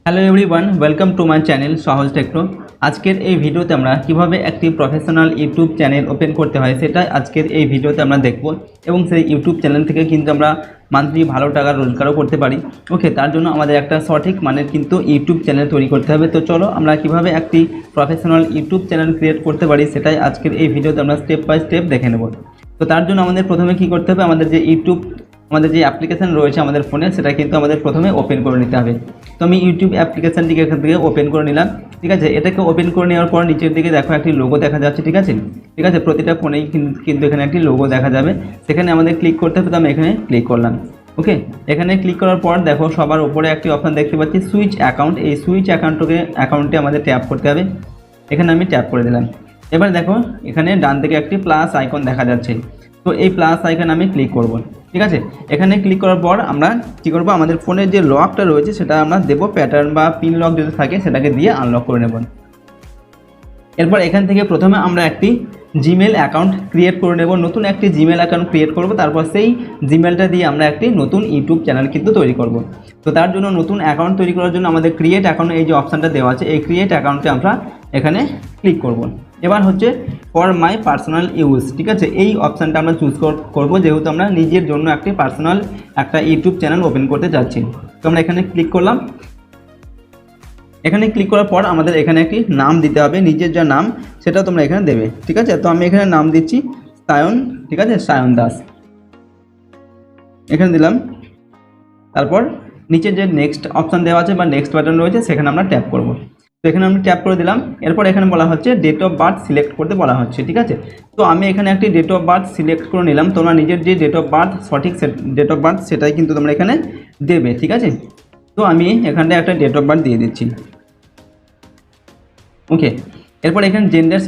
Hello everyone, welcome to my channel সহজ techno. আজকের এই ভিডিওতে আমরা কিভাবে একটি প্রফেশনাল ইউটিউব চ্যানেল ওপেন করতে হয় সেটা আজকের এই ভিডিওতে আমরা দেখব এবং সেই ইউটিউব চ্যানেল থেকে কিন্তু আমরা মান্থলি ভালো টাকা রোজগারও করতে পারি। ওকে, তার জন্য আমাদের একটা সঠিক মানের কিন্তু ইউটিউব চ্যানেল তৈরি করতে হবে। তো চলো আমরা কিভাবে একটি প্রফেশনাল ইউটিউব চ্যানেল ক্রিয়েট করতে পারি সেটাই আজকের এই ভিডিওতে আমরা স্টেপ বাই স্টেপ দেখে নেব। তো তার জন্য আমাদের প্রথমে কি করতে হবে, আমাদের যে অ্যাপ্লিকেশন রয়েছে আমাদের ফোনে সেটা কিন্তু আমাদের প্রথমে ওপেন করে নিতে হবে। তো আমি ইউটিউব অ্যাপ্লিকেশনটিকে এখান থেকে ওপেন করে নিলাম। ঠিক আছে, এটাকে ওপেন করে নেওয়ার পর নিচের দিকে দেখো একটি লোগো দেখা যাচ্ছে। ঠিক আছে, প্রতিটা ফোনেই কিন্তু এখানে একটি লোগো দেখা যাবে, সেখানে আমাদের ক্লিক করতে হবে। তো আমি এখানে ক্লিক করলাম। ওকে, এখানে ক্লিক করার পর দেখো সবার উপরে একটি অপশন দেখতে পাচ্ছি সুইচ অ্যাকাউন্ট। এই সুইচ অ্যাকাউন্টে আমাদের ট্যাপ করতে হবে। এখানে আমি ট্যাপ করে দিলাম। এবার দেখো এখানে ডান দিকে একটি প্লাস আইকন দেখা যাচ্ছে। তো এই প্লাস আইকন আমি ক্লিক করব। ঠিক আছে, এখানে ক্লিক করার পর আমরা কী করব, আমাদের ফোনের যে লকটা রয়েছে সেটা আমরা দেবো প্যাটার্ন বা পিন লক যদি থাকে সেটাকে দিয়ে আনলক করে নেব। এরপর এখান থেকে প্রথমে আমরা একটি জিমেল অ্যাকাউন্ট ক্রিয়েট করে নেব, নতুন একটি জিমেল অ্যাকাউন্ট ক্রিয়েট করব। তারপর সেই জিমেলটা দিয়ে আমরা একটি নতুন ইউটিউব চ্যানেল কিন্তু তৈরি করব। তো তার জন্য নতুন অ্যাকাউন্ট তৈরি করার জন্য আমাদের ক্রিয়েট অ্যাকাউন্ট এই যে অপশানটা দেওয়া আছে, এই ক্রিয়েট অ্যাকাউন্টে আমরা এখানে ক্লিক করব। এবার হচ্ছে ফর মাই পার্সোনাল ইউজ। ঠিক আছে, এই অপশানটা আমরা চুজ করব যেহেতু আমরা নিজের জন্য একটি পার্সোনাল একটা ইউটিউব চ্যানেল ওপেন করতে যাচ্ছি। তো আমরা এখানে ক্লিক করলাম। এখানে ক্লিক করার পর আমাদের এখানে একটি নাম দিতে হবে, নিজের যা নাম সেটা তোমরা এখানে দেবে। ঠিক আছে, তো আমি এখানে নাম দিচ্ছি সায়ন। ঠিক আছে, সায়ন দাস এখানে দিলাম। তারপর নিচে যে নেক্সট অপশান দেওয়া আছে বা নেক্সট বাটন রয়েছে সেখানে আমরা ট্যাপ করব। তো এখানে আমি ট্যাপ করে দিলাম। এরপর এখানে বলা হচ্ছে ডেট অফ বার্থ সিলেক্ট করতে বলা হচ্ছে। ঠিক আছে, তো আমি এখানে একটি ডেট অফ বার্থ সিলেক্ট করে নিলাম। তোমরা নিজের যে ডেট অফ বার্থ সঠিক ডেট অফ বার্থ সেটাই কিন্তু তোমরা এখানে দেবে। ঠিক আছে, তো আমি এখানটা একটা ডেট অফ বার্থ দিয়ে দিচ্ছি। ওকে, এরপর এখানে জেন্ডার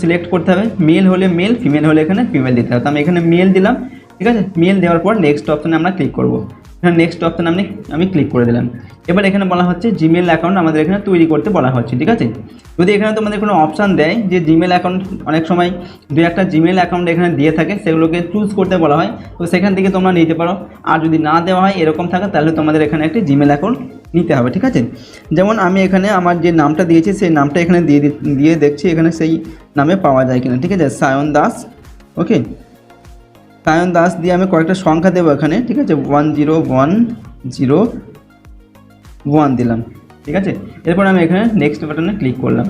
সিলেক্ট করতে হবে, মেল হলে মেল, ফিমেল হলে এখানে ফিমেল দিতে হবে। তো আমি এখানে মেল দিলাম। ঠিক আছে, মেল দেওয়ার পর নেক্সট অপশানে আমরা ক্লিক করব। এখানে নেক্সট অপশানে আমি ক্লিক করে দিলাম। এবার এখানে বলা হচ্ছে জিমেল অ্যাকাউন্ট আমাদের এখানে তৈরি করতে বলা হচ্ছে। ঠিক আছে, যদি এখানে তোমাদের কোনো অপশান দেয় যে জিমেল অ্যাকাউন্ট, অনেক সময় দু একটা জিমেল অ্যাকাউন্ট এখানে দিয়ে থাকে, সেগুলোকে চুজ করতে বলা হয়, তো সেখান থেকে তোমরা নিতে পারো। আর যদি না দেওয়া হয় এরকম থাকে তাহলে তোমাদের এখানে একটি জিমেল অ্যাকাউন্ট নিতে হবে। ঠিক আছে, যেমন আমি এখানে আমার যে নামটা দিয়েছি সেই নামটা এখানে দিয়ে দেখছি এখানে সেই নামে পাওয়া যায় কিনা। ঠিক আছে, সায়ন দাস। ওকে, সায়ন দাস দিয়ে আমি কয়েকটা সংখ্যা দেবো এখানে। ঠিক আছে, 10101 দিলাম। ঠিক আছে, এরপর আমি এখানে নেক্সট বাটনে ক্লিক করলাম।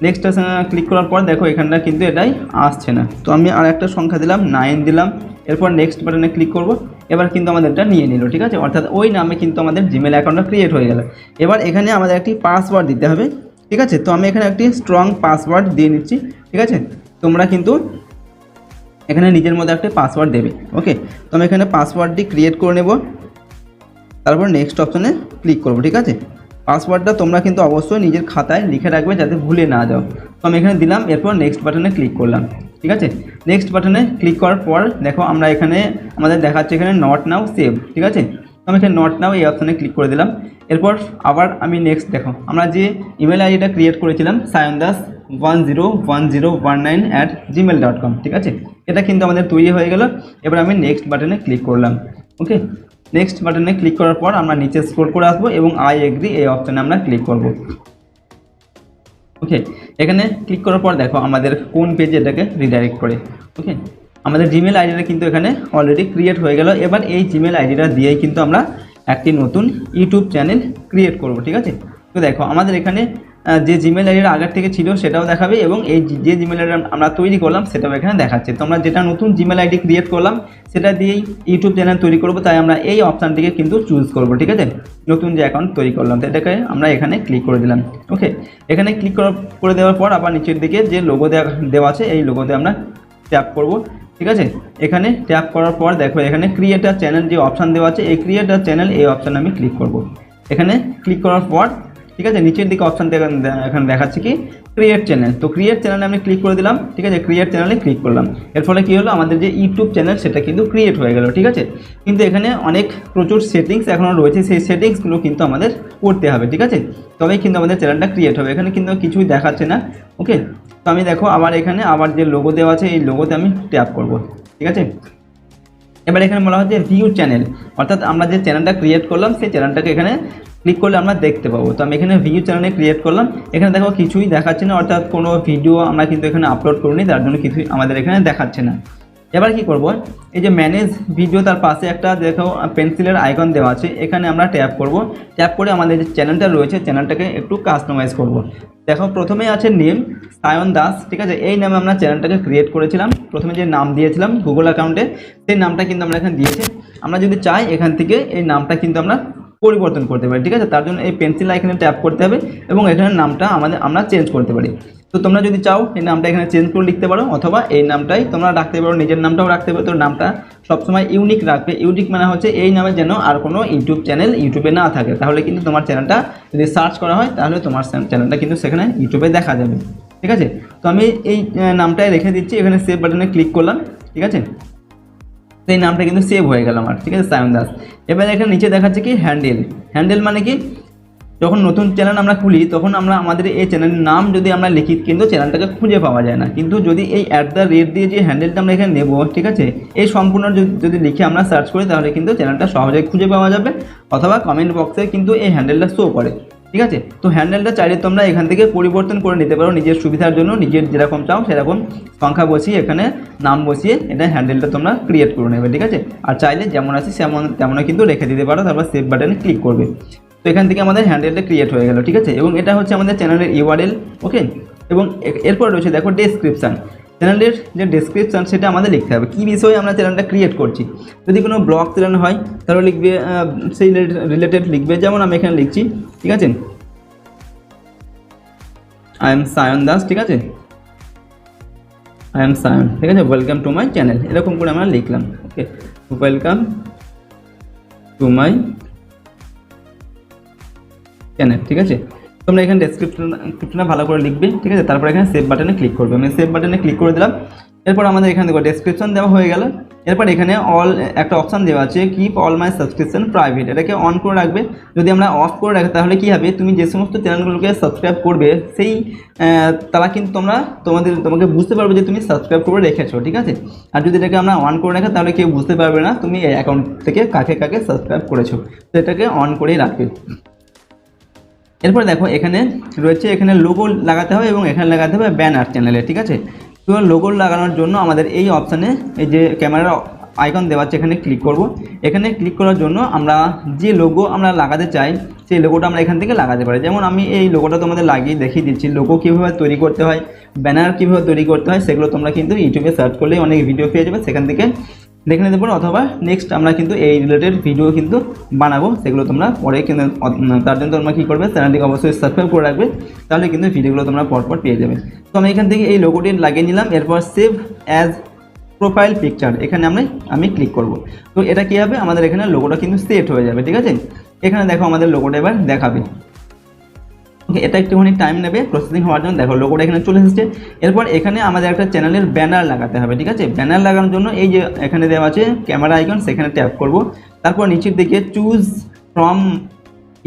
নেক্সট ক্লিক করার পর দেখো এখানটা কিন্তু এটাই আসছে না, তো আমি আর একটা সংখ্যা দিলাম 9 দিলাম। এরপর নেক্সট বাটনে ক্লিক করব। এবার কিন্তু আমাদের এটা নিয়ে নিল। ঠিক আছে, অর্থাৎ ওই নামে কিন্তু আমাদের জিমেল অ্যাকাউন্টটা ক্রিয়েট হয়ে গেল। এবার এখানে আমাদের একটি পাসওয়ার্ড দিতে হবে। ঠিক আছে, তো আমি এখানে একটি স্ট্রং পাসওয়ার্ড দিয়ে নিচ্ছি। ঠিক আছে, তোমরা কিন্তু এখানে নিজের মধ্যে একটা পাসওয়ার্ড দেবে। ওকে, তো আমি এখানে পাসওয়ার্ডটি ক্রিয়েট করে নেব। তারপর নেক্সট অপশানে ক্লিক করব। ঠিক আছে, পাসওয়ার্ডটা তোমরা কিন্তু অবশ্যই নিজের খাতায় লিখে রাখবে যাতে ভুলে না যাও। তো আমি এখানে দিলাম, এরপর নেক্সট বাটনে ক্লিক করলাম। ঠিক আছে, নেক্সট বাটনে ক্লিক করার পর দেখো আমরা এখানে আমাদের দেখাচ্ছে এখানে নট নাও সেভ। ঠিক আছে, তো আমি এখানে নট নাও এই অপশানে ক্লিক করে দিলাম। এরপর আবার আমি নেক্সট দেখো আমরা যে ইমেল আইডিটা ক্রিয়েট করেছিলাম sayandas101019@gmail.com। ঠিক আছে, এটা কিন্তু আমাদের তৈরি হয়ে গেল। এবার আমি নেক্সট বাটনে ক্লিক করলাম। ওকে, নেক্সট বাটনে ক্লিক করার পর আমরা নিচে স্ক্রল করে আসবো এবং আই এগ্রি এই অপশানে আমরা ক্লিক করব। ওকে, এখানে ক্লিক করার পর দেখো আমাদের কোন পেজে এটাকে রিডাইরেক্ট করে। ওকে, আমাদের জিমেল আইডিটা কিন্তু এখানে অলরেডি ক্রিয়েট হয়ে গেল। এবার এই জিমেল আইডিটা দিয়েই কিন্তু আমরা একটি নতুন ইউটিউব চ্যানেল ক্রিয়েট করব। ঠিক আছে, তো দেখো আমাদের এখানে যে জিমেল আইডিটা আগের থেকে ছিল সেটাও দেখাবে এবং এই যে জিমেল আইডি আমরা তৈরি করলাম সেটাও এখানে দেখাচ্ছে। তো আমরা যেটা নতুন জিমেল আইডি ক্রিয়েট করলাম সেটা দিয়েই ইউটিউব চ্যানেল তৈরি করব, তাই আমরা এই অপশানটিকে কিন্তু চুজ করব। ঠিক আছে, নতুন যে অ্যাকাউন্ট তৈরি করলাম তো এটাকে আমরা এখানে ক্লিক করে দিলাম। ওকে, এখানে ক্লিক করে দেওয়ার পর আবার নিচের দিকে যে লোগো দেওয়া আছে এই লোগোতে আমরা ট্যাপ করব। ঠিক আছে, এখানে ট্যাপ করার পর দেখো এখানে ক্রিয়েট আ চ্যানেল যে অপশান দেওয়া আছে এই ক্রিয়েট আ চ্যানেল এই অপশানে আমি ক্লিক করব। এখানে ক্লিক করার পর ঠিক আছে নিচের দিকে অপশান এখানে দেখাচ্ছে কি ক্রিয়েট চ্যানেল। তো ক্রিয়েট চ্যানেলে আমি ক্লিক করে দিলাম। ঠিক আছে, ক্রিয়েট চ্যানেলে ক্লিক করলাম। এর ফলে কী হলো, আমাদের যে ইউটিউব চ্যানেল সেটা কিন্তু ক্রিয়েট হয়ে গেল। ঠিক আছে, কিন্তু এখানে প্রচুর সেটিংস এখনও রয়েছে, সেই সেটিংসগুলো কিন্তু আমাদের করতে হবে। ঠিক আছে, তবেই কিন্তু আমাদের চ্যানেলটা ক্রিয়েট হবে। এখানে কিন্তু কিছুই দেখাচ্ছে না। ওকে, তো আমি দেখো আবার এখানে আবার যে লোগো দেওয়া আছে এই লোগোতে আমি ট্যাপ করব। ঠিক আছে, এবার এখানে বলা হচ্ছে ভিউ চ্যানেল, অর্থাৎ আমরা যে চ্যানেলটা ক্রিয়েট করলাম সেই চ্যানেলটাকে এখানে ক্লিক করলে আমরা দেখতে পাবো। তো আমি এখানে ভিউ চ্যানেলে ক্রিয়েট করলাম, এখানে দেখো কিছুই দেখাচ্ছে না, অর্থাৎ কোনো ভিডিও আমরা কিন্তু এখানে আপলোড করিনি, তার জন্য কিছুই আমাদের এখানে দেখাচ্ছে না। এবার কি করব, এই যে ম্যানেজ ভিডিও তার পাশে একটা দেখো পেন্সিলের আইকন দেওয়া আছে, এখানে আমরা ট্যাপ করব। ট্যাপ করে আমাদের যে চ্যানেলটা রয়েছে চ্যানেলটাকে একটু কাস্টমাইজ করব। দেখো প্রথমেই আছে নেম সায়ন দাস, ঠিক আছে, এই নামে আমরা চ্যানেলটাকে ক্রিয়েট করেছিলাম। প্রথমে যে নাম দিয়েছিলাম গুগল অ্যাকাউন্টে সেই নামটা কিন্তু আমরা এখানে দিয়েছি। আমরা যদি চাই এখান থেকে এই নামটা কিন্তু আমরা পরিবর্তন করতে পারি, ঠিক আছে। তার জন্য এই পেন্সিল আইকনে ট্যাপ করতে হবে এবং এখানে নামটা আমরা চেঞ্জ করতে পারি। তো তোমরা যদি চাও এই নামটা এখানে চেঞ্জ করে লিখতে পারো, অথবা এই নামটাই তোমরা রাখতে পারো, নিজের নামটাও রাখতে পারো। তো নামটা সবসময় ইউনিক রাখবে। ইউনিক মানে হচ্ছে এই নামে যেন আর কোনো ইউটিউব চ্যানেল ইউটিউবে না থাকে, তাহলে কিন্তু তোমার চ্যানেলটা যদি সার্চ করা হয় তাহলে তোমার চ্যানেলটা কিন্তু সেখানে ইউটিউবে দেখা যাবে, ঠিক আছে। তো আমি এই নামটাই রেখে দিচ্ছি, এখানে সেভ বাটনে ক্লিক করলাম, ঠিক আছে। সেই নামটা কিন্তু সেভ হয়ে গেল আমার, ঠিক আছে, সায়ন দাস। এবার এখানে নিচে দেখাচ্ছে কি হ্যান্ডেল মানে কি, যখন নতুন চ্যানেল আমরা খুলি তখন আমরা আমাদের এই চ্যানেলের নাম যদি আমরা লিখি কিন্তু চ্যানেলটাকে খুঁজে পাওয়া যায় না, কিন্তু যদি এই @, দিয়ে যে হ্যান্ডেলটা আমরা এখানে নেব, ঠিক আছে, এই সম্পূর্ণ যদি লিখে আমরা সার্চ করি তাহলে কিন্তু চ্যানেলটা সহজেই খুঁজে পাওয়া যাবে, অথবা কমেন্ট বক্সে কিন্তু এই হ্যান্ডেলটা শো করে, ঠিক আছে। তো হ্যান্ডেলটা চাইলে তোমরা এখান থেকে পরিবর্তন করে নিতে পারো নিজের সুবিধার জন্য, নিজের যেরকম চাও সেরকম সংখ্যা বসিয়ে এখানে নাম বসিয়ে এটা হ্যান্ডেলটা তোমরা ক্রিয়েট করে নেবে, ঠিক আছে। আর চাইলে যেমন আছে তেমনও কিন্তু রেখে দিতে পারো, তারপর সেভ বাটনে ক্লিক করবে। তো এখান থেকে আমাদের হ্যান্ডেলটা ক্রিয়েট হয়ে গেল, ঠিক আছে। এবং এটা হচ্ছে আমাদের চ্যানেলের ইউআরএল, ওকে। এবং এরপর রয়েছে দেখো ডেসক্রিপশান। চ্যানেলের যে ডেসক্রিপশান সেটা আমাদের লিখতে হবে, কী বিষয়ে আমরা চ্যানেলটা ক্রিয়েট করছি। যদি কোনো ব্লগ চ্যানেল হয় তাহলে লিখবে সেই রিলেটেড লিখবে, যেমন আমি এখানে লিখছি, ঠিক আছে, আই এম সায়ন দাস, ঠিক আছে, আই এম সায়ন, ঠিক আছে, ওয়েলকাম টু মাই চ্যানেল, এরকম করে আমরা লিখলাম, ওকে, ওয়েলকাম টু মাই চ্যানেল, ঠিক আছে। তোমরা এখানে ডেসক্রিপশনটা ভালো করে লিখবে, ঠিক আছে। তারপর এখানে সেভ বাটনে ক্লিক করবে, আমি সেভ বাটনে ক্লিক করে দিলাম। এরপর আমাদের এখানে দেখো ডেসক্রিপশন দেওয়া হয়ে গেল। এরপর এখানে অল একটা অপশান দেওয়া আছে, keep all my subscription private, এটাকে অন করে রাখবে। যদি আমরা অফ করে রাখি তাহলে কী হবে, তুমি যে সমস্ত চ্যানেলগুলোকে সাবস্ক্রাইব করবে সেই তারা কিন্তু তোমাকে বুঝতে পারবে যে তুমি সাবস্ক্রাইব করে রেখেছো, ঠিক আছে। আর যদি এটাকে আমরা অন করে রাখি তাহলে কেউ বুঝতে পারবে না তুমি এই অ্যাকাউন্ট থেকে কাকে সাবস্ক্রাইব করেছো, তো এটাকে অন করেই রাখবে। এরপর দেখো এখানে রয়েছে, এখানে লোগো লাগাতে হবে এবং এখানে লাগাতে হবে ব্যানার চ্যানেলে, ঠিক আছে। তো লোগো লাগানোর জন্য আমাদের এই অপশানে এই যে ক্যামেরার আইকন দেওয়া আছে এখানে ক্লিক করব। এখানে ক্লিক করার জন্য আমরা যে লোগো আমরা লাগাতে চাই সেই লোগোটা আমরা এখান থেকে লাগাতে পারি। যেমন আমি এই লোগোটা তোমাদের লাগিয়ে দেখিয়ে দিচ্ছি, লোগো কীভাবে তৈরি করতে হয়, ব্যানার কীভাবে তৈরি করতে হয়, সেগুলো তোমরা কিন্তু ইউটিউবে সার্চ করলেই অনেক ভিডিও পেয়ে যাবে, সেখান থেকে দেখে নিতে পারো। অথবা নেক্সট আমরা কিন্তু এই রিলেটেড ভিডিও কিন্তু বানাবো, সেগুলো তোমরা পরে কিন্তু, তার জন্য তোমরা কী করবে, চ্যানেলটিকে অবশ্যই সাবস্ক্রাইব করে রাখবে, তাহলে কিন্তু ভিডিওগুলো তোমরা পরপর পেয়ে যাবে। তো আমি এখান থেকে এই লোগোটি লাগিয়ে নিলাম। এরপর সেভ অ্যাজ প্রোফাইল পিকচার এখানে আমি ক্লিক করব। তো এটা কী হবে, আমাদের এখানে লোগোটা কিন্তু সেট হয়ে যাবে, ঠিক আছে। এখানে দেখো আমাদের লোগোটা এবার দেখাবে, ওকে। এটা একটুখানি টাইম নেবে প্রসেসিং হওয়ার জন্য। দেখো লোগোটা এখানে চলে এসেছে। এরপর এখানে আমাদের একটা চ্যানেলের ব্যানার লাগাতে হবে, ঠিক আছে। ব্যানার লাগানোর জন্য এই যে এখানে দেওয়া আছে ক্যামেরা আইকন, সেখানে ট্যাপ করব। তারপর নিচের দিকে চুজ ফ্রম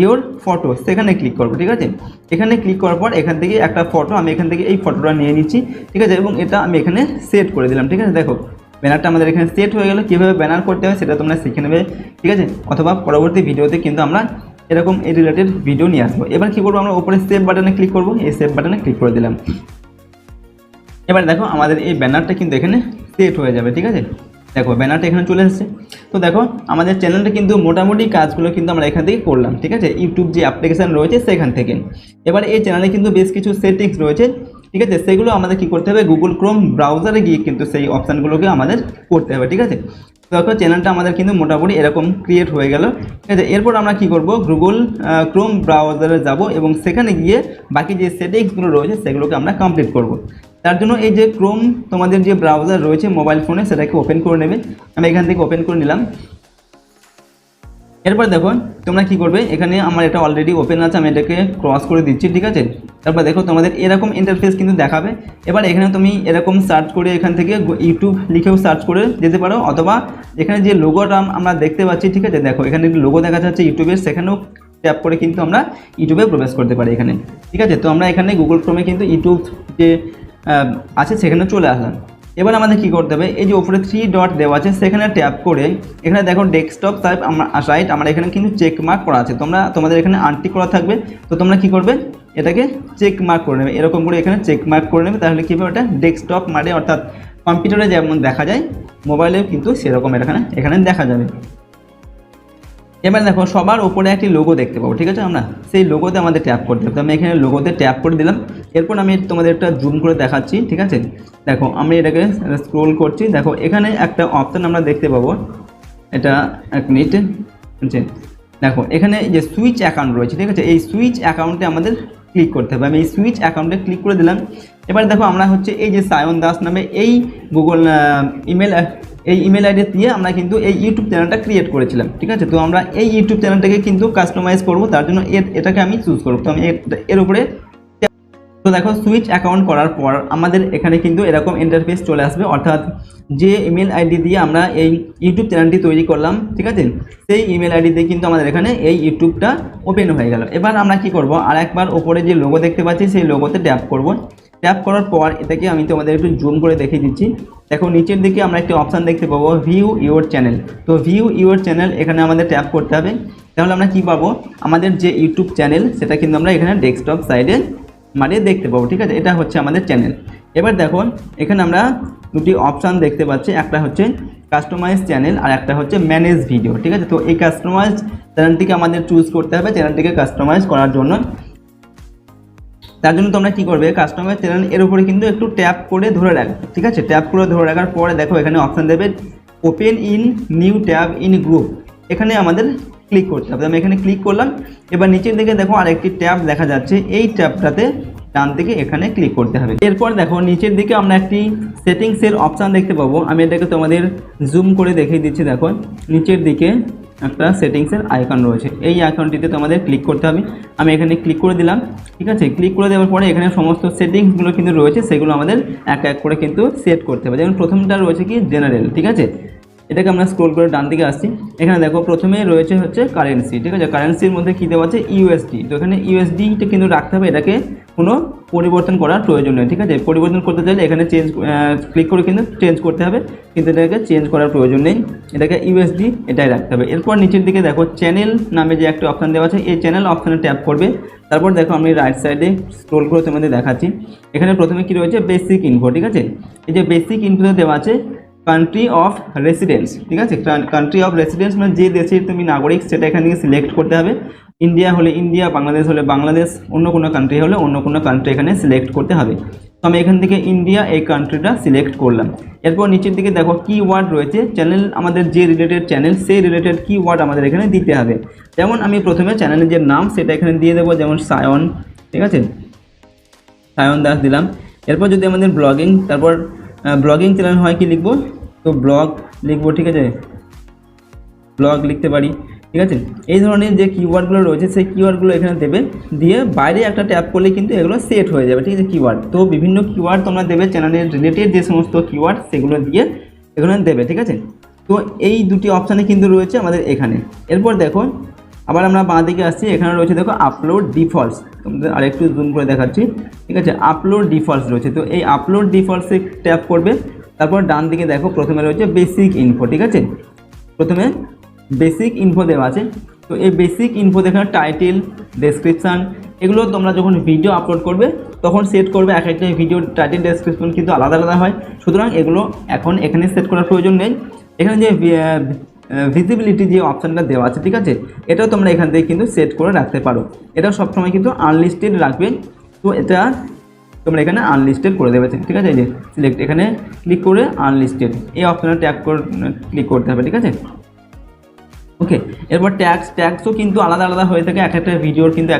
ইওর ফটো সেখানে ক্লিক করবো, ঠিক আছে। এখানে ক্লিক করার পর এখান থেকে একটা ফটো, আমি এখান থেকে এই ফটোটা নিয়ে নিচ্ছি, ঠিক আছে, এবং এটা আমি এখানে সেট করে দিলাম, ঠিক আছে। দেখো ব্যানারটা আমাদের এখানে সেট হয়ে গেল। কীভাবে ব্যানার করতে হয় সেটা তোমরা শিখে নেবে, ঠিক আছে। অথবা পরবর্তী ভিডিওতে কিন্তু আমরা এরকম এই রিলেটেড ভিডিও নিয়ে আসবো। এবার কী করবো, আমরা উপরে সেভ বাটনে ক্লিক করবো, এই সেভ বাটনে ক্লিক করে দিলাম। এবার দেখো আমাদের এই ব্যানারটা কিন্তু এখানে সেট হয়ে যাবে, ঠিক আছে। দেখো ব্যানারটা এখানে চলে এসেছে। তো দেখো আমাদের চ্যানেলটা কিন্তু মোটামুটি কাজগুলো কিন্তু আমরা এখান থেকে করলাম, ঠিক আছে, ইউটিউব যে অ্যাপ্লিকেশান রয়েছে সেখান থেকে। এবার এই চ্যানেলে কিন্তু বেশ কিছু সেটিংস রয়েছে, ঠিক আছে, সেগুলো আমাদের কী করতে হবে, গুগল ক্রোম ব্রাউজারে গিয়ে কিন্তু সেই অপশানগুলোকে আমাদের করতে হবে, ঠিক আছে। দেখো চ্যানেলটা আমাদের কিন্তু মোটামুটি এরকম ক্রিয়েট হয়ে গেল, ঠিক আছে। এরপর আমরা কী করব, গুগল ক্রোম ব্রাউজারে যাব এবং সেখানে গিয়ে বাকি যে সেটিংসগুলো রয়েছে সেগুলোকে আমরা কমপ্লিট করব। তার জন্য এই যে ক্রোম তোমাদের যে ব্রাউজার রয়েছে মোবাইল ফোনে সেটাকে ওপেন করে নেবে। আমি এখান থেকে ওপেন করে নিলাম। এরপর দেখো তোমরা কি করবে, এখানে আমার এটা অলরেডি ওপেন আছে, আমি এটাকে ক্রস করে দিচ্ছি, ঠিক আছে। তারপর দেখো তোমাদের এরকম ইন্টারফেস কিন্তু দেখাবে। এবার এখানে তুমি এরকম সার্চ করে এখান থেকে ইউটিউব লিখেও সার্চ করে যেতে পারো, অথবা এখানে যে লোগোটা আমরা দেখতে পাচ্ছি, ঠিক আছে, দেখো এখানে লোগো দেখা যাচ্ছে ইউটিউবের, সেখানেও ট্যাপ করে কিন্তু আমরা ইউটিউবে প্রবেশ করতে পারি এখানে, ঠিক আছে। তো আমরা এখানে গুগল ক্রোমে কিন্তু ইউটিউব যে আছে সেখানে চলে আসলাম। এবার আমাদের কি করতে হবে, এই যে উপরে 3 ডট দেওয়া আছে সেখানে ট্যাপ করে এখানে দেখো ডেস্কটপ সাইট আমার এখানে কিন্তু চেক মার্ক করা আছে, তোমাদের এখানে আনটিক করা থাকবে। তো তোমরা কি করবে, এটাকে চেক মার্ক করে নেবে, এরকম করে এখানে চেক মার্ক করে নেবে, তাহলে কী হবে ওটা ডেস্কটপ মানে অর্থাৎ কম্পিউটারে যেমন দেখা যায় মোবাইলেও কিন্তু সেরকম এখানে দেখা যাবে। এবার দেখো সবার উপরে একটি লোগো দেখতে পাবো, ঠিক আছে, আমরা সেই লোগোতে আমাদের ট্যাপ করতে হবে। তো আমি এখানে লোগোতে ট্যাপ করে দিলাম। এরপর আমি তোমাদের একটা জুম করে দেখাচ্ছি, ঠিক আছে। দেখো আমি এটাকে স্ক্রোল করছি, দেখো এখানে একটা অপশান আমরা দেখতে পাবো, এটা 1 মিনিট, দেখো এখানে যে সুইচ অ্যাকাউন্ট রয়েছে, ঠিক আছে, এই সুইচ অ্যাকাউন্টে আমাদের ক্লিক করতে হবে। আমি এই সুইচ অ্যাকাউন্টে ক্লিক করে দিলাম। এবার দেখো আমরা হচ্ছে এই যে সায়ন দাস নামে এই গুগল ইমেল আইডি দিয়ে আমরা কিন্তু এই ইউটিউব চ্যানেলটা ক্রিয়েট করেছিলাম, ঠিক আছে। তো আমরা এই ইউটিউব চ্যানেলটাকে কিন্তু কাস্টমাইজ করব, তার জন্য এটাকে আমি চুজ করব। তো আমি এর উপরে, তো দেখো সুইচ অ্যাকাউন্ট করার পর আমাদের এখানে কিন্তু এরকম ইন্টারফেস চলে আসবে, অর্থাৎ যে ইমেল আইডি দিয়ে আমরা এই ইউটিউব চ্যানেলটি তৈরি করলাম, ঠিক আছে, সেই ইমেল আইডি দিয়ে কিন্তু আমাদের এখানে এই ইউটিউবটা ওপেন হয়ে গেল। এবার আমরা কি করব, আর একবার ওপরে যে লোগো দেখতে পাচ্ছি সেই লোগোতে ট্যাপ করব। ট্যাপ করার পর এটাকে আমি তোমাদের একটু জুম করে দেখিয়ে দিচ্ছি। দেখো নিচের দিকে আমরা একটি অপশান দেখতে পাবো ভিউ ইউর চ্যানেল। তো ভিউ ইউর চ্যানেল এখানে আমাদের ট্যাপ করতে হবে। তাহলে আমরা কি পাবো, আমাদের যে ইউটিউব চ্যানেল সেটা কিন্তু আমরা এখানে ডেস্কটপ সাইডে মানে দেখতে পাবো, ঠিক আছে, এটা হচ্ছে আমাদের চ্যানেল। এবার দেখো এখানে আমরা দুটি অপশান দেখতে পাচ্ছি, একটা হচ্ছে কাস্টমাইজ চ্যানেল আর একটা হচ্ছে ম্যানেজ ভিডিও, ঠিক আছে। তো এই কাস্টমাইজ চ্যানেলটিকে আমাদের চুজ করতে হবে চ্যানেলটিকে কাস্টমাইজ করার জন্য। তার জন্য তোমরা কী করবে, কাস্টমাইজ চ্যানেল এর উপরে কিন্তু একটু ট্যাপ করে ধরে রাখবে, ঠিক আছে। ট্যাপ করে ধরে রাখার পরে দেখো এখানে অপশান দেবে open in new tab in group, এখানে আমাদের ক্লিক করতে হবে। আমি এখানে ক্লিক করলাম। এবার নিচের দিকে দেখো আরেকটি ট্যাব দেখা যাচ্ছে, এই ট্যাবটাতে ডান দিকে এখানে ক্লিক করতে হবে। এরপর দেখো নিচের দিকে আমরা একটি সেটিংসের অপশান দেখতে পাবো, আমি এটাকে তোমাদের জুম করে দেখিয়ে দিচ্ছি। দেখো নিচের দিকে একটা সেটিংসের আইকন রয়েছে, এই আইকনটিতে তোমাদের ক্লিক করতে হবে। আমি এখানে ক্লিক করে দিলাম, ঠিক আছে। ক্লিক করে দেওয়ার পরে এখানে সমস্ত সেটিংসগুলো কিন্তু রয়েছে, সেগুলো আমাদের এক এক করে কিন্তু সেট করতে হবে। যেমন প্রথমটা রয়েছে কি জেনারেল, ঠিক আছে, এটাকে আমরা স্ক্রল করে ডান দিকে আসছি। এখানে দেখো প্রথমে রয়েছে হচ্ছে কারেন্সি, ঠিক আছে, কারেন্সির মধ্যে কী দেওয়া আছে ইউএসডি। তো এখানে ইউএসডিটা কিন্তু রাখতে হবে, এটাকে কোনো পরিবর্তন করার প্রয়োজন নেই, ঠিক আছে। পরিবর্তন করতে চাইলে এখানে ক্লিক করে কিন্তু চেঞ্জ করতে হবে, কিন্তু এটাকে চেঞ্জ করার প্রয়োজন নেই, এটাকে ইউএসডি এটাই রাখতে হবে। এরপর নিচের দিকে দেখো চ্যানেল নামে যে একটা অপশান দেওয়া আছে, এই চ্যানেল অপশানে ট্যাপ করবে। তারপর দেখো আমি রাইট সাইডে স্ক্রল করে তোমাদের দেখাচ্ছি। এখানে প্রথমে কী রয়েছে বেসিক ইনফো, ঠিক আছে। এই যে বেসিক ইনফোতে দেওয়া আছে কান্ট্রি অফ রেসিডেন্স, ঠিক আছে। কান্ট্রি অফ রেসিডেন্স মানে যে দেশের তুমি নাগরিক সেটা এখান থেকে সিলেক্ট করতে হবে। ইন্ডিয়া হলে ইন্ডিয়া, বাংলাদেশ হলে বাংলাদেশ, অন্য কোনো কান্ট্রি হলে অন্য কোনো কান্ট্রি এখানে সিলেক্ট করতে হবে। তো আমি এখান থেকে ইন্ডিয়া এই কান্ট্রিটা সিলেক্ট করলাম। এরপর নিচের দিকে দেখো কিওয়ার্ড রয়েছে, চ্যানেল আমাদের যে রিলেটেড চ্যানেল সেই রিলেটেড কিওয়ার্ড আমাদের এখানে দিতে হবে। যেমন আমি প্রথমে চ্যানেলের যে নাম সেটা এখানে দিয়ে দেবো, যেমন সায়ন, ঠিক আছে, সায়ন দাস দিলাম। এরপর যদি আমাদের ব্লগিং, তারপর ব্লগিং চ্যানেল হয় কি লিখবো, তো ব্লগ লিখবো, ঠিক আছে, ব্লগ লিখতে পারি, ঠিক আছে। এই ধরনের যে কিওয়ার্ডগুলো রয়েছে সেই কিওয়ার্ডগুলো এখানে দেবে, দিয়ে বাইরে একটা ট্যাপ করলে কিন্তু এগুলো সেট হয়ে যাবে, ঠিক আছে, কিওয়ার্ড। তো বিভিন্ন কিওয়ার্ড তোমরা দেবে, চ্যানেলের রিলেটেড যে সমস্ত কিওয়ার্ড সেগুলো দিয়ে এখানে দেবে, ঠিক আছে। তো এই দুটি অপশানে কিন্তু রয়েছে আমাদের এখানে। এরপর দেখো আবার আমরা বাঁ দিকে আসছি, এখানে রয়েছে দেখো আপলোড ডিফল্টস, তোমাদের আরেকটু জুম করে দেখাচ্ছি, ঠিক আছে, আপলোড ডিফল্টস রয়েছে। তো এই আপলোড ডিফল্টসে ট্যাপ করবে। তারপর ডান দিকে দেখো প্রথমে রয়েছে বেসিক ইনফো, ঠিক আছে, প্রথমে বেসিক ইনফো দেওয়া আছে। তো এই বেসিক ইনফো দেখার টাইটেল, ডেসক্রিপশান, এগুলো তোমরা যখন ভিডিও আপলোড করবে তখন সেট করবে। এক একটা ভিডিও টাইটেল ডেসক্রিপশন কিন্তু আলাদা আলাদা হয়, সুতরাং এগুলো এখন এখানে সেট করার প্রয়োজন নেই। এখানে যে ভিজিবিলিটি যে অপশানটা দেওয়া আছে, ঠিক আছে, এটাও তোমরা এখান থেকে কিন্তু সেট করে রাখতে পারো। এটাও সবসময় কিন্তু আনলিস্টেড রাখবে। তো এটা তোমরা এখানে আনলিস্টেড করে দেবে, ঠিক আছে। এই যে সিলেক্ট, এখানে ক্লিক করে আনলিস্টেড এই অপশানে ট্যাপ করে ক্লিক করতে হবে, ঠিক আছে। ওকে, এরপর ট্যাক্সও কিন্তু আলাদা আলাদা হয়ে থাকে, এক একটা ভিডিওর কিন্তু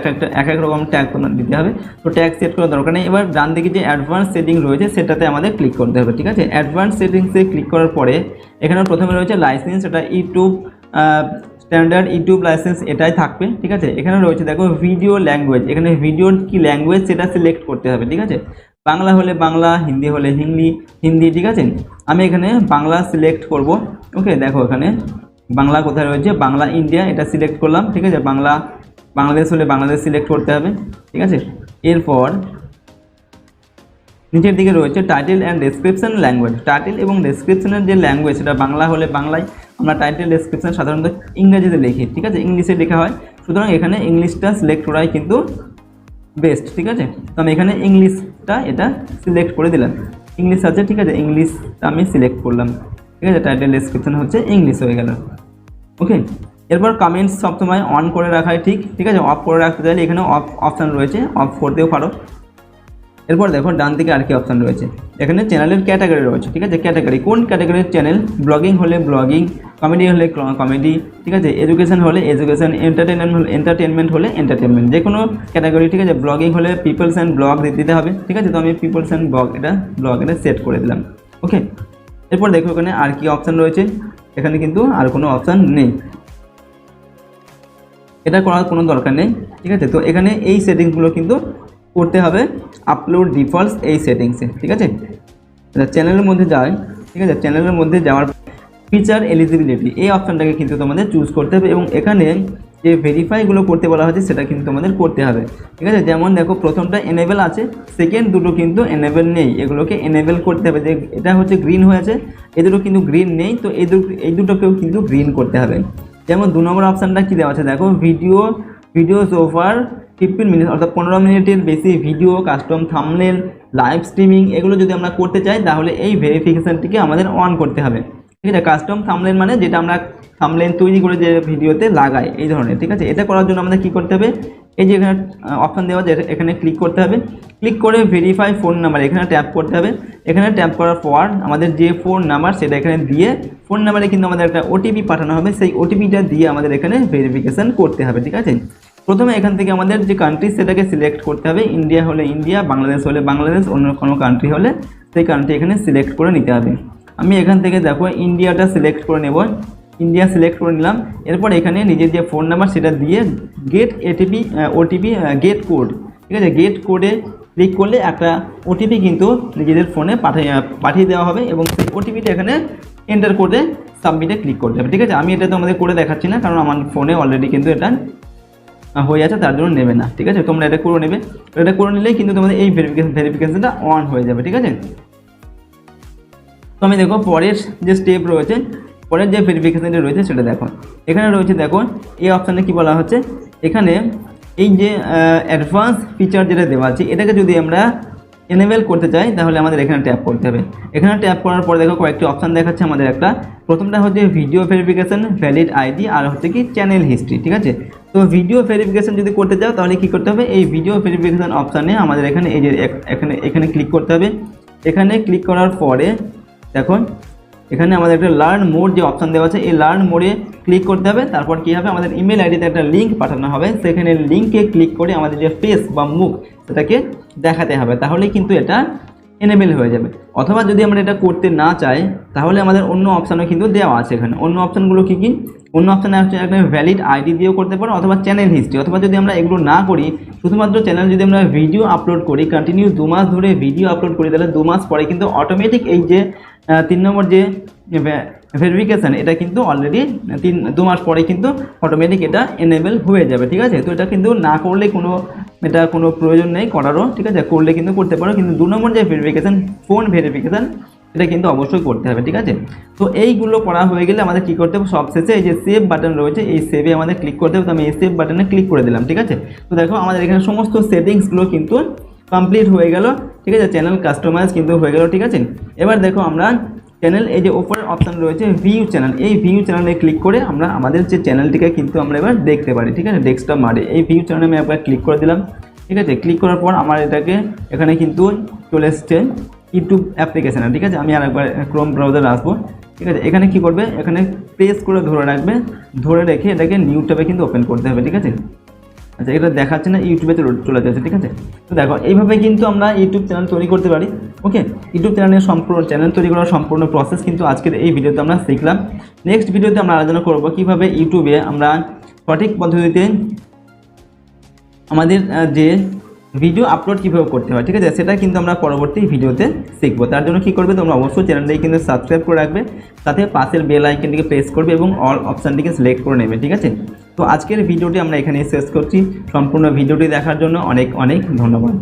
এক এক রকম ট্যাগ দিতে হবে। তো ট্যাগ সেট করার দরকার নেই। এবার ডান দিকে যে অ্যাডভান্স সেটিং রয়েছে সেটাতে আমাদের ক্লিক করতে হবে, ঠিক আছে। অ্যাডভান্স সেটিংসে ক্লিক করার পরে এখানে প্রথমে রয়েছে লাইসেন্স, এটা ইউটিউব স্ট্যান্ডার্ড ইউটিউব লাইসেন্স এটাই থাকবে, ঠিক আছে। এখানে রয়েছে দেখো ভিডিও ল্যাঙ্গুয়েজ, এখানে ভিডিওর কি ল্যাঙ্গুয়েজ সেটা সিলেক্ট করতে হবে, ঠিক আছে। বাংলা হলে বাংলা, হিন্দি হলে হিন্দি, ঠিক আছে। আমি এখানে বাংলা সিলেক্ট করব। ওকে, দেখো এখানে বাংলা কোথায় রয়েছে, বাংলা ইন্ডিয়া, এটা সিলেক্ট করলাম, ঠিক আছে। বাংলাদেশ হলে বাংলাদেশ সিলেক্ট করতে হবে, ঠিক আছে। এরপর নিচের দিকে রয়েছে title and description language. Title এবং ডেসক্রিপশনের যে ল্যাঙ্গুয়েজ সেটা বাংলা হলে বাংলায়, আমরা টাইটেল ডেসক্রিপশন সাধারণত ইংরেজিতে লিখি, ঠিক আছে, ইংলিশে লেখা হয়। সুতরাং এখানে ইংলিশটা সিলেক্ট করাই কিন্তু বেস্ট, ঠিক আছে। তো আমি এখানে ইংলিশটা এটা সিলেক্ট করে দিলাম, ইংলিশ আছে, ঠিক আছে, ইংলিশটা আমি সিলেক্ট করলাম, ঠিক আছে। টাইটেল ডেসক্রিপশন হচ্ছে ইংলিশ হয়ে গেল, ওকে। এরপর কমেন্টস সবসময় অন করে রাখাই ঠিক আছে। অফ করে রাখতে চাইলে এখানে অফ অপশান রয়েছে, অফ করতেও পারো। এরপর দেখো ডান দিকে আর কি অপশান রয়েছে, এখানে চ্যানেলের ক্যাটাগরি রয়েছে, ঠিক আছে। ক্যাটাগরি, কোন ক্যাটাগরির চ্যানেল, ব্লগিং হলে ব্লগিং, কমেডি হলে কমেডি, ঠিক আছে, এডুকেশন হলে এডুকেশন, এন্টারটেনমেন্ট হলে এন্টারটেনমেন্ট, যে কোনো ক্যাটাগরি, ঠিক আছে। ব্লগিং হলে পিপলস অ্যান্ড ব্লগ দিতে হবে, ঠিক আছে। তো আমি পিপলস অ্যান্ড ব্লগ এটা সেট করে দিলাম, ওকে। এরপর দেখো এখানে আর কি অপশান রয়েছে, এখানে কিন্তু আর কোনো অপশান নেই, এটা করার কোনো দরকার নেই, ঠিক আছে। তো এখানে এই সেটিংসগুলো কিন্তু করতে হবে আপলোড ডিফল্টস এই সেটিংসে, ঠিক আছে। চ্যানেলের মধ্যে যায়, ঠিক আছে, চ্যানেলের মধ্যে যাওয়ার ফিচার এলিজিবিলিটি এই অপশানটাকে কিন্তু তোমাদের চুজ করতে হবে, এবং এখানে যে ভেরিফাইগুলো করতে বলা হয়েছে সেটা কিন্তু তোমাদের করতে হবে, ঠিক আছে। যেমন দেখো প্রথমটা এনেবেল আছে, সেকেন্ড দুটো কিন্তু এনেবেল নেই, এগুলোকে এনেবেল করতে হবে। যে এটা হচ্ছে গ্রিন হয়েছে, এই দুটো কিন্তু গ্রিন নেই, তো এই দুটোকেও কিন্তু গ্রিন করতে হবে। যেমন 2 নম্বর অপশানটা কী দেওয়া আছে দেখো, ভিডিওস ওভার 15 মিনিট, অর্থাৎ 15 মিনিটের বেশি video, custom thumbnail, live streaming, এগুলো যদি আমরা করতে চাই তাহলে এই ভেরিফিকেশানটিকে আমাদের অন করতে হবে, ঠিক আছে। কাস্টম থাম্বনেল মানে যেটা আমরা থাম্বনেল তৈরি করে যে ভিডিওতে লাগাই এই ধরনের, ঠিক আছে। এটা করার জন্য আমাদের কী করতে হবে, এই যে এখানে অপশান দেওয়া, যে এখানে ক্লিক করতে হবে, ক্লিক করে ভেরিফাই ফোন নাম্বার এখানে ট্যাপ করতে হবে। এখানে ট্যাপ করার পর আমাদের যে ফোন নাম্বার সেটা এখানে দিয়ে, ফোন নাম্বারে কিন্তু আমাদের একটা ওটিপি পাঠানো হবে, সেই ওটিপিটা দিয়ে আমাদের এখানে ভেরিফিকেশান করতে হবে, ঠিক আছে। প্রথমে এখান থেকে আমাদের যে কান্ট্রি সেটাকে সিলেক্ট করতে হবে, ইন্ডিয়া হলে ইন্ডিয়া, বাংলাদেশ হলে বাংলাদেশ, অন্য কোনো কান্ট্রি হলে সেই কান্ট্রি এখানে সিলেক্ট করে নিতে হবে। আমি এখান থেকে দেখো ইন্ডিয়াটা সিলেক্ট করে নেব, ইন্ডিয়া সিলেক্ট করে নিলাম। এরপর এখানে নিজের যে ফোন নাম্বার সেটা দিয়ে গেট ওটিপি গেট কোড, ঠিক আছে, গেট কোডে ক্লিক করলে একটা ওটিপি কিন্তু নিজেদের ফোনে পাঠিয়ে দেওয়া হবে, এবং সেই ওটিপিটা এখানে এন্টার করে সাবমিটে ক্লিক করতে হবে, ঠিক আছে। আমি এটা তোমাদের করে দেখাচ্ছি না, কারণ আমার ফোনে অলরেডি কিন্তু এটা হয়ে আছে, তার জন্য নেবে না, ঠিক আছে। তোমরা এটা করে নেবে, এটা করে নিলেই কিন্তু তোমাদের এই ভেরিফিকেশনটা অন হয়ে যাবে, ঠিক আছে। তো আমি দেখো পরের যে স্টেপ রয়েছে, পরের যে ভেরিফিকেশনটা রয়েছে সেটা দেখো, এখানে রয়েছে দেখো এই অপশানে কি বলা হচ্ছে, এখানে এই যে অ্যাডভান্স ফিচার যেটা দেওয়া আছে এটাকে যদি আমরা এনেবেল করতে চাই তাহলে আমাদের এখানে ট্যাপ করতে হবে। এখানে ট্যাপ করার পরে দেখো কয়েকটি অপশান দেখাচ্ছে আমাদের, একটা প্রথমটা হচ্ছে ভিডিও ভেরিফিকেশন, ভ্যালিড আইডি, আর হচ্ছে কি চ্যানেল হিস্ট্রি, ঠিক আছে। তো ভিডিও ভেরিফিকেশন যদি করতে চাও তাহলে কী করতে হবে, এই ভিডিও ভেরিফিকেশন অপশানে আমাদের এখানে এই যে এখানে ক্লিক করতে হবে। এখানে ক্লিক করার পরে দেখুন এখানে আমাদের একটা লার্ন মোড যে অপশান দেওয়া আছে, এই লার্ন মোডে ক্লিক করতে হবে। তারপর কী হবে, আমাদের ইমেল আইডিতে একটা লিঙ্ক পাঠানো হবে, সেখানে লিঙ্কে ক্লিক করে আমাদের যে ফেস বা মুখ সেটাকে দেখাতে হবে, তাহলেই কিন্তু এটা এনেবেল হয়ে যাবে। অথবা যদি আমরা এটা করতে না চাই তাহলে আমাদের অন্য অপশানও কিন্তু দেওয়া আছে এখানে। অন্য অপশানগুলো কী কী, অন্য অপশানে হচ্ছে একটা ভ্যালিড আইডি দিয়েও করতে পারো, অথবা চ্যানেল হিস্ট্রি। অথবা যদি আমরা এগুলো না করি, শুধুমাত্র চ্যানেল যদি আমরা ভিডিও আপলোড করি, কন্টিনিউ 2 মাস ধরে ভিডিও আপলোড করি, তাহলে 2 মাস পরে কিন্তু অটোমেটিক এই যে 3 নম্বর যে ভেরিফিকেশান এটা কিন্তু অলরেডি 2 মাস পরে কিন্তু অটোমেটিক এটা এনেবেল হয়ে যাবে, ঠিক আছে। তো এটা কিন্তু না করলে এটা কোনো প্রয়োজন নেই করারও, ঠিক আছে। করলে কিন্তু করতে পারো, কিন্তু 2 নম্বর যে ভেরিফিকেশান, ফোন ভেরিফিকেশান, এটা কিন্তু অবশ্যই করতে হবে, ঠিক আছে। তো এইগুলো করা হয়ে গেলে আমাদের কী করতে হবে, সবশেষে এই যে সেভ বাটন রয়েছে, এই সেভে আমাদের ক্লিক করতে হবে। তো আমি এই সেভ বাটনে ক্লিক করে দিলাম, ঠিক আছে। তো দেখো আমাদের এখানে সমস্ত সেটিংসগুলো কিন্তু কমপ্লিট হয়ে গেল, ঠিক আছে। চ্যানেল কাস্টমাইজ কিন্তু হয়ে গেল, ঠিক আছে। এবার দেখো আমরা চ্যানেল, এই যে ওপরের অপশান রয়েছে ভিউ চ্যানেল, এই ভিউ চ্যানেলে ক্লিক করে আমরা আমাদের যে চ্যানেলটিকে কিন্তু আমরা এবার দেখতে পারি, ঠিক আছে। ডেস্কটপ মারে এই ভিউ চ্যানেলে আমি একবার ক্লিক করে দিলাম, ঠিক আছে। ক্লিক করার পর আমার এটাকে এখানে কিন্তু চলে এসছে ইউটিউব অ্যাপ্লিকেশানে, ঠিক আছে। আমি আর একবার ক্রোম ব্রাউজারে আসবো, ঠিক আছে। এখানে কি করবে, এখানে প্রেস করে ধরে রাখবে, ধরে রেখে এটাকে নিউ ট্যাবে কিন্তু ওপেন করতে হবে, ঠিক আছে। আচ্ছা, এটা দেখাচ্ছে না, ইউটিউবে চলে যাচ্ছে, ঠিক আছে। তো দেখো এইভাবে কিন্তু আমরা ইউটিউব চ্যানেল তৈরি করতে পারি, ওকে। ইউটিউব চ্যানেল তৈরি করার সম্পূর্ণ প্রসেস কিন্তু আজকের এই ভিডিওতে আমরা শিখলাম। নেক্সট ভিডিওতে আমরা আলোচনা করব কীভাবে ইউটিউবে আমরা সঠিক পদ্ধতিতে আমাদের যে ভিডিও আপলোড কীভাবে করতে হয়, ঠিক আছে। সেটা কিন্তু আমরা পরবর্তী ভিডিওতে শিখবো। তার জন্য কী করবে, তোমরা অবশ্যই চ্যানেলটাকে কিন্তু সাবস্ক্রাইব করে রাখবে, সাথে পাশের বেল আইকনটিকে প্রেস করবে এবং অল অপশানটিকে সিলেক্ট করে নেবে, ঠিক আছে। তো আজকের ভিডিওটি আমরা এখানে শেষ করছি। সম্পূর্ণ ভিডিওটি দেখার জন্য অনেক অনেক ধন্যবাদ।